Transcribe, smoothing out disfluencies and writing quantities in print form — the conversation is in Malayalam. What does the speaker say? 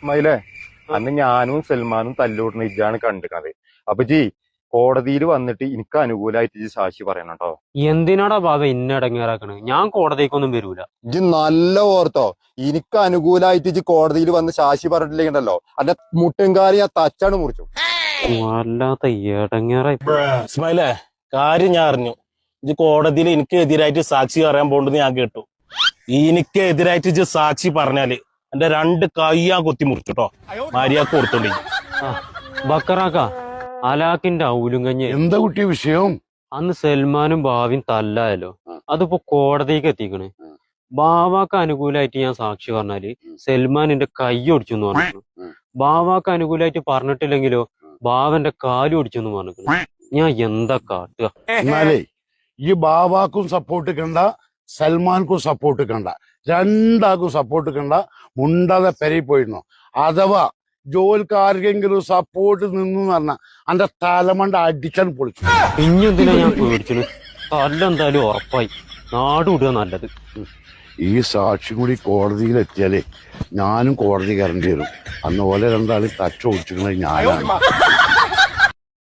ഇസ്മായിലേ, അന്ന് ഞാനും സൽമാനും തല്ലൂടുന്ന ഇജാണ് കണ്ടിക്കണത്. അപ്പൊ കോടതിയിൽ വന്നിട്ട് എനിക്ക് അനുകൂലമായിട്ട് സാക്ഷി പറയണം കേട്ടോ. എന്തിനാടാ ബാബ ഇന്നെ ഇടങ്ങേറാക്കണ്? ഞാൻ കോടതിക്കൊന്നും വരൂല. ഇജ് നല്ല ഓർത്തോ, എനിക്ക് അനുകൂലമായിട്ട് കോടതിയിൽ വന്ന് സാക്ഷി പറഞ്ഞിട്ടുണ്ടെങ്കിലോ അന്റെ മുട്ടുംകാരി ഞാൻ തച്ചാണ് മുറിച്ചു. വല്ലാത്ത ഇടങ്ങേറായി. ഇസ്മായിലേ, കാര്യം ഞാൻ അറിഞ്ഞു. ഇത് കോടതിയിൽ എനിക്ക് എതിരായിട്ട് സാക്ഷി പറയാൻ പോണ്ടെന്ന് ഞാൻ കേട്ടു. എനിക്ക് എതിരായിട്ട് ഇജ്ജ് സാക്ഷി പറഞ്ഞാല് എന്റെ 2 കൈ ഞാൻ കൊത്തി മുറിച്ചിട്ടോ. മാരിയാക്ക് കൊടുത്തോണ്ടി. ബക്കറാക്ക, അലാക്കിന്റെ ഔലുങ്കഞ്ഞ് എന്താ കുട്ടി വിഷയം? അന്ന് സൽമാനും ബാവിയും തല്ലായല്ലോ, അതിപ്പോ കോടതിക്ക് എത്തിക്കണ്. ബാവാക്ക് അനുകൂലമായിട്ട് ഞാൻ സാക്ഷി പറഞ്ഞാല് സൽമാൻ എന്റെ കൈ ഒടിച്ചു എന്ന് പറഞ്ഞു. ബാവാക്ക് അനുകൂലമായിട്ട് പറഞ്ഞിട്ടില്ലെങ്കിലോ ബാവന്റെ കാല് ഒടിച്ചു എന്ന് പറഞ്ഞു. ഞാൻ എന്താ കാട്ടുക? എന്നാലേ ഈ ബാബാക്കും സപ്പോർട്ട് കണ്ട, സൽമാൻക്കും സപ്പോർട്ട് കണ്ട, 2ആൾക്കും സപ്പോർട്ട് കണ്ട, മുണ്ടാതെ പെരയിൽ പോയിരുന്നു. അഥവാ ജോലിക്കാർക്കെങ്കിലും സപ്പോർട്ട് നിന്നു പറഞ്ഞ അന്റെ തലമണ്ട അടിച്ചാൻ പൊളിച്ചു. ഇഞ്ഞെന്തിനാ ഞാൻ പേടിച്ചത്? തല്ലെന്തായാലും ഉറപ്പായി. നാട് വിടുക നല്ലത്. ഈ സാക്ഷി കൂടി കോടതിയിൽ എത്തിയാലേ ഞാനും കോടതി കയറേണ്ടി വരും. അന്ന് ഓലെ 2ആളും തച്ച ഒടിച്ചിരിക്കുന്നത് ഞാനാണ്.